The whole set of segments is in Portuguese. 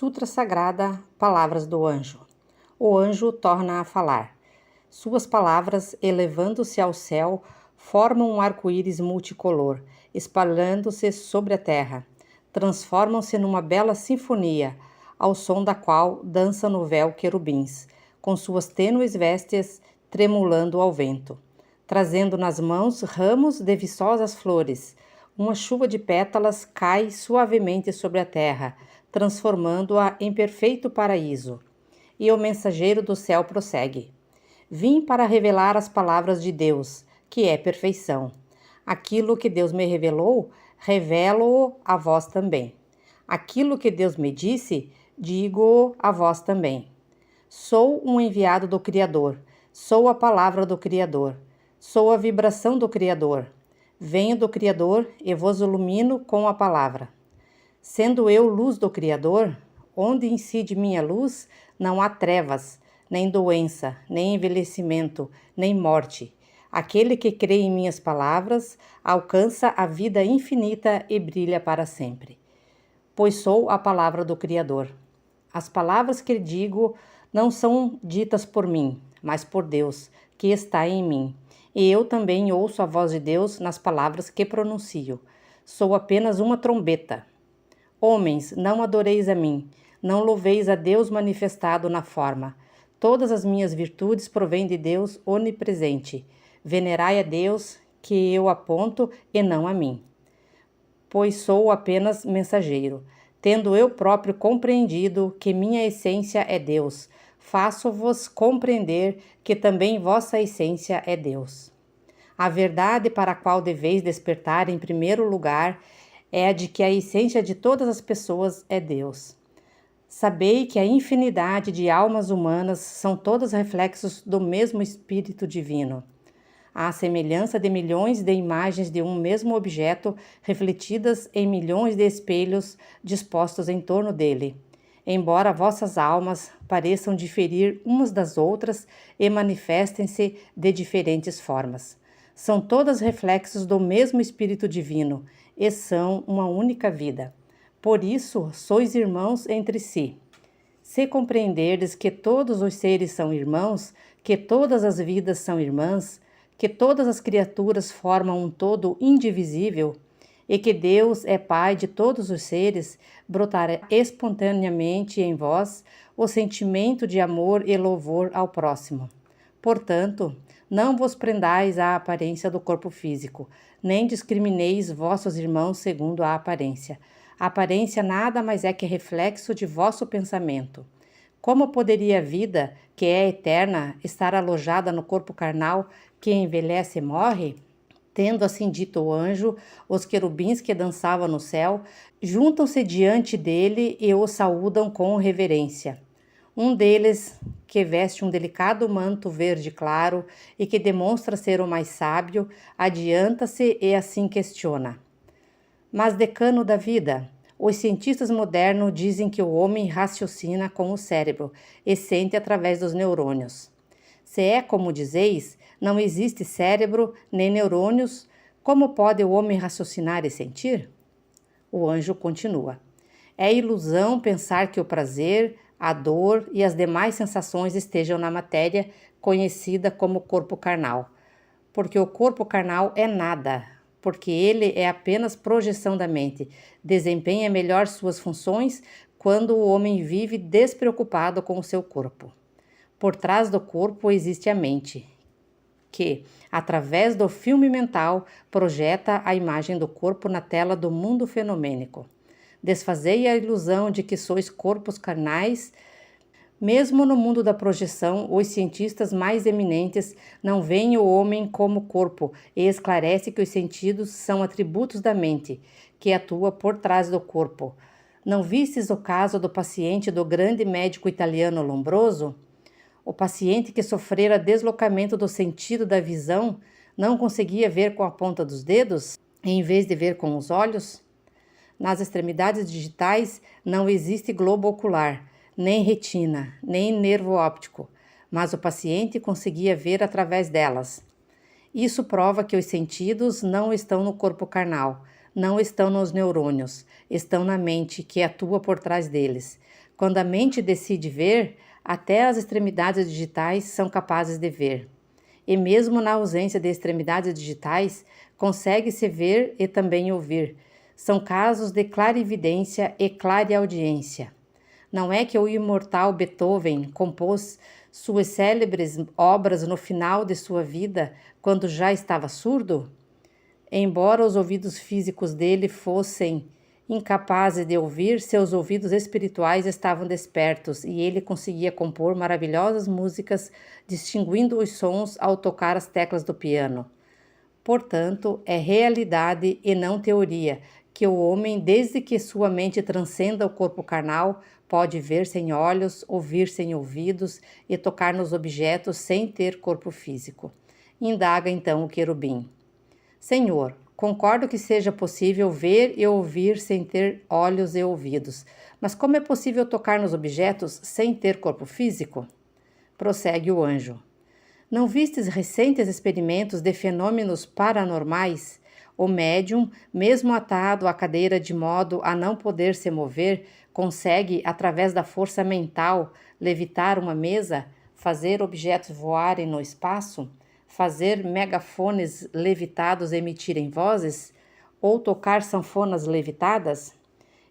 Sutra Sagrada, Palavras do Anjo. O anjo torna a falar. Suas palavras, elevando-se ao céu, formam um arco-íris multicolor, espalhando-se sobre a terra. Transformam-se numa bela sinfonia, ao som da qual dançam no véu querubins, com suas tênues vestes tremulando ao vento, trazendo nas mãos ramos de viçosas flores. Uma chuva de pétalas cai suavemente sobre a terra, transformando-a em perfeito paraíso. E o mensageiro do céu prossegue: Vim para revelar as palavras de Deus, que é perfeição. Aquilo que Deus me revelou, revelo-o a vós também. Aquilo que Deus me disse, digo-o a vós também. Sou um enviado do Criador, sou a palavra do Criador, sou a vibração do Criador. Venho do Criador e vos ilumino com a palavra. Sendo eu luz do Criador, onde incide minha luz, não há trevas, nem doença, nem envelhecimento, nem morte. Aquele que crê em minhas palavras alcança a vida infinita e brilha para sempre. Pois sou a palavra do Criador. As palavras que digo não são ditas por mim, mas por Deus, que está em mim. E eu também ouço a voz de Deus nas palavras que pronuncio. Sou apenas uma trombeta. Homens, não adoreis a mim, não louveis a Deus manifestado na forma. Todas as minhas virtudes provêm de Deus onipresente. Venerai a Deus, que eu aponto, e não a mim. Pois sou apenas mensageiro. Tendo eu próprio compreendido que minha essência é Deus, faço-vos compreender que também vossa essência é Deus. A verdade para a qual deveis despertar em primeiro lugar é a de que a essência de todas as pessoas é Deus. Sabei que a infinidade de almas humanas são todas reflexos do mesmo Espírito Divino. À semelhança de milhões de imagens de um mesmo objeto refletidas em milhões de espelhos dispostos em torno dele. Embora vossas almas pareçam diferir umas das outras e manifestem-se de diferentes formas. São todas reflexos do mesmo Espírito Divino e são uma única vida. Por isso, sois irmãos entre si. Se compreenderdes que todos os seres são irmãos, que todas as vidas são irmãs, que todas as criaturas formam um todo indivisível e que Deus é Pai de todos os seres, brotará espontaneamente em vós o sentimento de amor e louvor ao próximo. Portanto, não vos prendais à aparência do corpo físico, nem discrimineis vossos irmãos segundo a aparência. A aparência nada mais é que reflexo de vosso pensamento. Como poderia a vida, que é eterna, estar alojada no corpo carnal que envelhece e morre? Tendo assim dito o anjo, os querubins que dançavam no céu juntam-se diante dele e o saúdam com reverência. Um deles, que veste um delicado manto verde claro e que demonstra ser o mais sábio, adianta-se e assim questiona: Mas, decano da vida, os cientistas modernos dizem que o homem raciocina com o cérebro e sente através dos neurônios. Se é como dizeis, não existe cérebro nem neurônios, como pode o homem raciocinar e sentir? O anjo continua: É ilusão pensar que o prazer, a dor e as demais sensações estejam na matéria conhecida como corpo carnal, porque o corpo carnal é nada, porque ele é apenas projeção da mente, desempenha melhor suas funções quando o homem vive despreocupado com o seu corpo. Por trás do corpo existe a mente, que, através do filme mental, projeta a imagem do corpo na tela do mundo fenomênico. Desfazei a ilusão de que sois corpos carnais. Mesmo no mundo da projeção, os cientistas mais eminentes não veem o homem como corpo e esclarecem que os sentidos são atributos da mente, que atua por trás do corpo. Não vistes o caso do paciente do grande médico italiano Lombroso? O paciente que sofrera deslocamento do sentido da visão não conseguia ver com a ponta dos dedos, em vez de ver com os olhos? Nas extremidades digitais não existe globo ocular, nem retina, nem nervo óptico, mas o paciente conseguia ver através delas. Isso prova que os sentidos não estão no corpo carnal, não estão nos neurônios, estão na mente que atua por trás deles. Quando a mente decide ver, até as extremidades digitais são capazes de ver. E mesmo na ausência de extremidades digitais, consegue-se ver e também ouvir. São casos de clarividência e clareaudiência. Não é que o imortal Beethoven compôs suas célebres obras no final de sua vida, quando já estava surdo? Embora os ouvidos físicos dele fossem incapazes de ouvir, seus ouvidos espirituais estavam despertos e ele conseguia compor maravilhosas músicas, distinguindo os sons ao tocar as teclas do piano. Portanto, é realidade e não teoria que o homem, desde que sua mente transcenda o corpo carnal, pode ver sem olhos, ouvir sem ouvidos e tocar nos objetos sem ter corpo físico. Indaga então o querubim. Senhor, concordo que seja possível ver e ouvir sem ter olhos e ouvidos, mas como é possível tocar nos objetos sem ter corpo físico? Prossegue o anjo. Não vistes recentes experimentos de fenômenos paranormais? O médium, mesmo atado à cadeira de modo a não poder se mover, consegue, através da força mental, levitar uma mesa, fazer objetos voarem no espaço, fazer megafones levitados emitirem vozes, ou tocar sanfonas levitadas?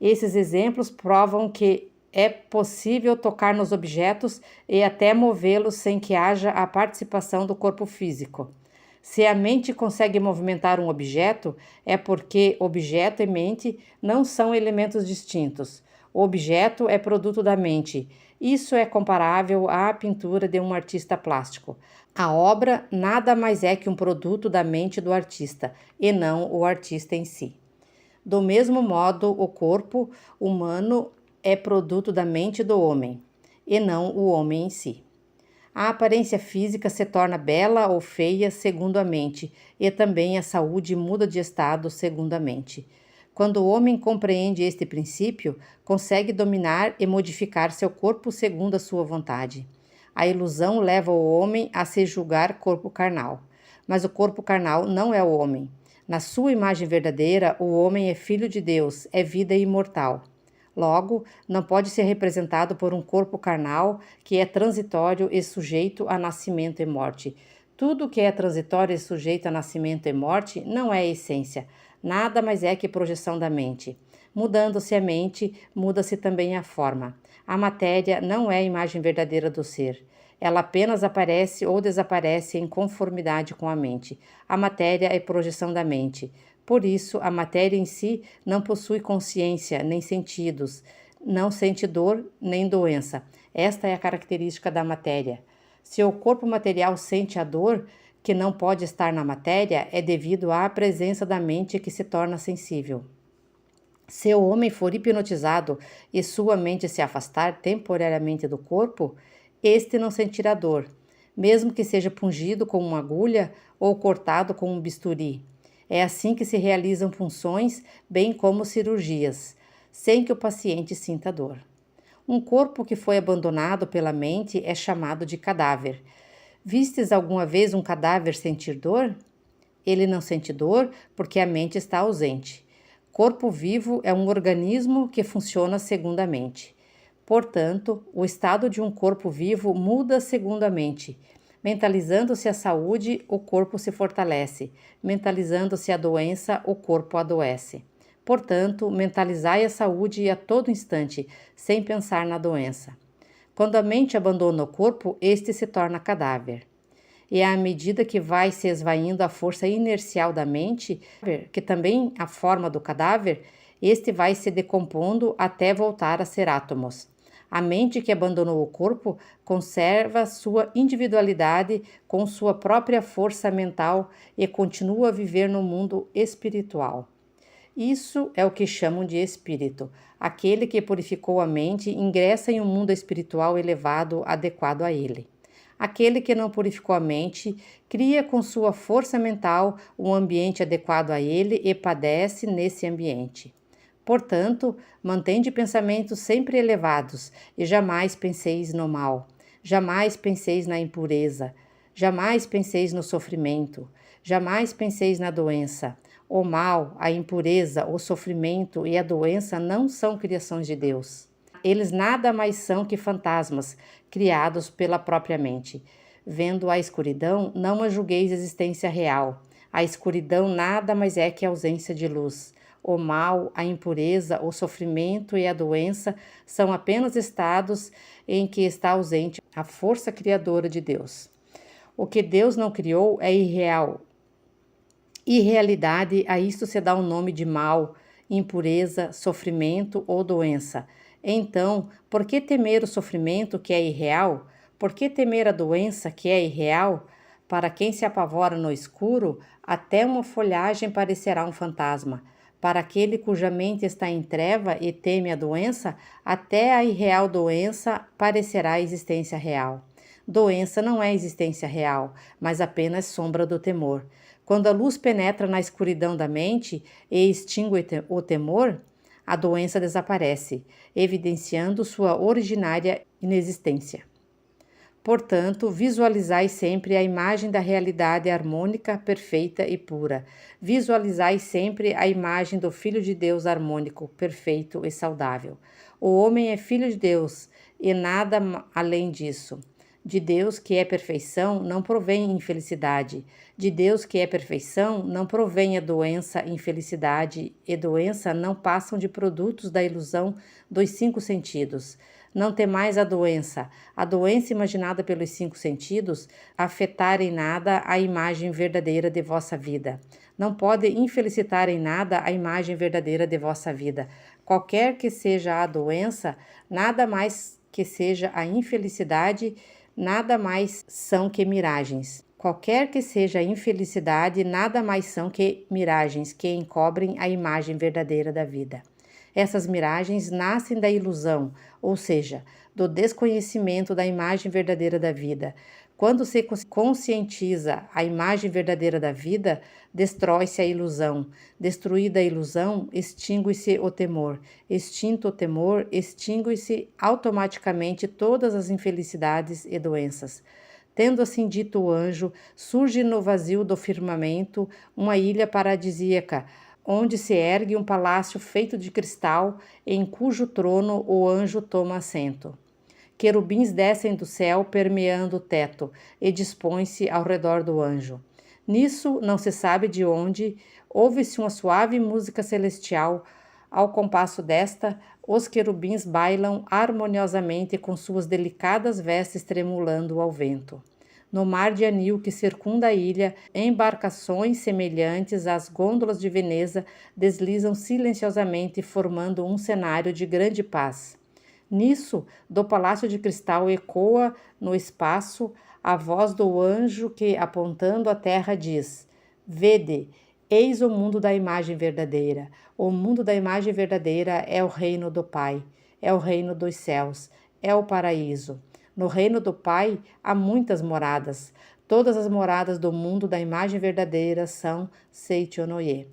Esses exemplos provam que é possível tocar nos objetos e até movê-los sem que haja a participação do corpo físico. Se a mente consegue movimentar um objeto, é porque objeto e mente não são elementos distintos. O objeto é produto da mente. Isso é comparável à pintura de um artista plástico. A obra nada mais é que um produto da mente do artista, e não o artista em si. Do mesmo modo, o corpo humano é produto da mente do homem, e não o homem em si. A aparência física se torna bela ou feia segundo a mente, e também a saúde muda de estado segundo a mente. Quando o homem compreende este princípio, consegue dominar e modificar seu corpo segundo a sua vontade. A ilusão leva o homem a se julgar corpo carnal, mas o corpo carnal não é o homem. Na sua imagem verdadeira, o homem é filho de Deus, é vida imortal. Logo, não pode ser representado por um corpo carnal que é transitório e sujeito a nascimento e morte. Tudo que é transitório e sujeito a nascimento e morte não é essência, nada mais é que projeção da mente. Mudando-se a mente, muda-se também a forma. A matéria não é a imagem verdadeira do ser. Ela apenas aparece ou desaparece em conformidade com a mente. A matéria é projeção da mente. Por isso, a matéria em si não possui consciência nem sentidos, não sente dor nem doença. Esta é a característica da matéria. Se o corpo material sente a dor, que não pode estar na matéria, é devido à presença da mente que se torna sensível. Se o homem for hipnotizado e sua mente se afastar temporariamente do corpo, este não sentirá dor, mesmo que seja pungido com uma agulha ou cortado com um bisturi. É assim que se realizam punções, bem como cirurgias, sem que o paciente sinta dor. Um corpo que foi abandonado pela mente é chamado de cadáver. Vistes alguma vez um cadáver sentir dor? Ele não sente dor porque a mente está ausente. Corpo vivo é um organismo que funciona segundo a mente. Portanto, o estado de um corpo vivo muda segundo a mente. Mentalizando-se a saúde, o corpo se fortalece. Mentalizando-se a doença, o corpo adoece. Portanto, mentalizai a saúde a todo instante, sem pensar na doença. Quando a mente abandona o corpo, este se torna cadáver. E à medida que vai se esvaindo a força inercial da mente, que também a forma do cadáver, este vai se decompondo até voltar a ser átomos. A mente que abandonou o corpo conserva sua individualidade com sua própria força mental e continua a viver no mundo espiritual. Isso é o que chamam de espírito. Aquele que purificou a mente ingressa em um mundo espiritual elevado, adequado a ele. Aquele que não purificou a mente cria com sua força mental um ambiente adequado a ele e padece nesse ambiente. Portanto, mantende pensamentos sempre elevados e jamais penseis no mal, jamais penseis na impureza, jamais penseis no sofrimento, jamais penseis na doença. O mal, a impureza, o sofrimento e a doença não são criações de Deus. Eles nada mais são que fantasmas, criados pela própria mente. Vendo a escuridão, não a julgueis existência real. A escuridão nada mais é que a ausência de luz. O mal, a impureza, o sofrimento e a doença são apenas estados em que está ausente a força criadora de Deus. O que Deus não criou é irreal. Irrealidade, a isto se dá o nome de mal, impureza, sofrimento ou doença. Então, por que temer o sofrimento que é irreal? Por que temer a doença que é irreal? Para quem se apavora no escuro, até uma folhagem parecerá um fantasma. Para aquele cuja mente está em treva e teme a doença, até a irreal doença parecerá a existência real. Doença não é existência real, mas apenas sombra do temor. Quando a luz penetra na escuridão da mente e extingue o temor, a doença desaparece, evidenciando sua originária inexistência. Portanto, visualizai sempre a imagem da realidade harmônica, perfeita e pura. Visualizai sempre a imagem do Filho de Deus harmônico, perfeito e saudável. O homem é filho de Deus e nada além disso. De Deus, que é perfeição, não provém infelicidade. De Deus, que é perfeição, não provém a doença, infelicidade e doença não passam de produtos da ilusão dos 5 sentidos. Não temais a doença imaginada pelos 5 sentidos, afetar em nada a imagem verdadeira de vossa vida. Não pode infelicitar em nada a imagem verdadeira de vossa vida. Qualquer que seja a doença, nada mais que seja a infelicidade, nada mais são que miragens. Qualquer que seja a infelicidade, nada mais são que miragens que encobrem a imagem verdadeira da vida. Essas miragens nascem da ilusão, ou seja, do desconhecimento da imagem verdadeira da vida. Quando se conscientiza a imagem verdadeira da vida, destrói-se a ilusão. Destruída a ilusão, extingue-se o temor. Extinto o temor, extingue-se automaticamente todas as infelicidades e doenças. Tendo assim dito o anjo, surge no vazio do firmamento uma ilha paradisíaca, onde se ergue um palácio feito de cristal, em cujo trono o anjo toma assento. Querubins descem do céu, permeando o teto, e dispõem-se ao redor do anjo. Nisso, não se sabe de onde, ouve-se uma suave música celestial. Ao compasso desta, os querubins bailam harmoniosamente com suas delicadas vestes tremulando ao vento. No mar de anil que circunda a ilha, embarcações semelhantes às gôndolas de Veneza deslizam silenciosamente, formando um cenário de grande paz. Nisso, do palácio de cristal ecoa no espaço a voz do anjo que, apontando a terra, diz: Vede, eis o mundo da imagem verdadeira. O mundo da imagem verdadeira é o reino do Pai, é o reino dos céus, é o paraíso. No reino do Pai há muitas moradas. Todas as moradas do mundo da imagem verdadeira são Seichonoye.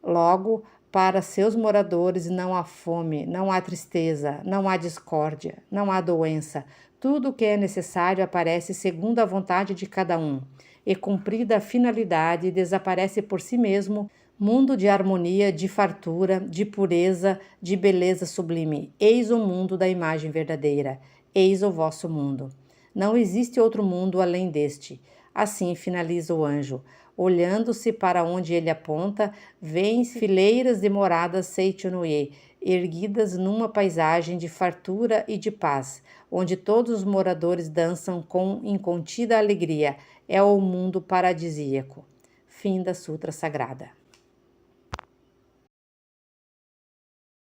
Logo, para seus moradores não há fome, não há tristeza, não há discórdia, não há doença. Tudo o que é necessário aparece segundo a vontade de cada um. E cumprida a finalidade, desaparece por si mesmo mundo de harmonia, de fartura, de pureza, de beleza sublime. Eis o mundo da imagem verdadeira. Eis o vosso mundo. Não existe outro mundo além deste. Assim finaliza o anjo. Olhando-se para onde ele aponta, vêem-se fileiras de moradas Seichonoye, erguidas numa paisagem de fartura e de paz, onde todos os moradores dançam com incontida alegria. É o mundo paradisíaco. Fim da Sutra Sagrada.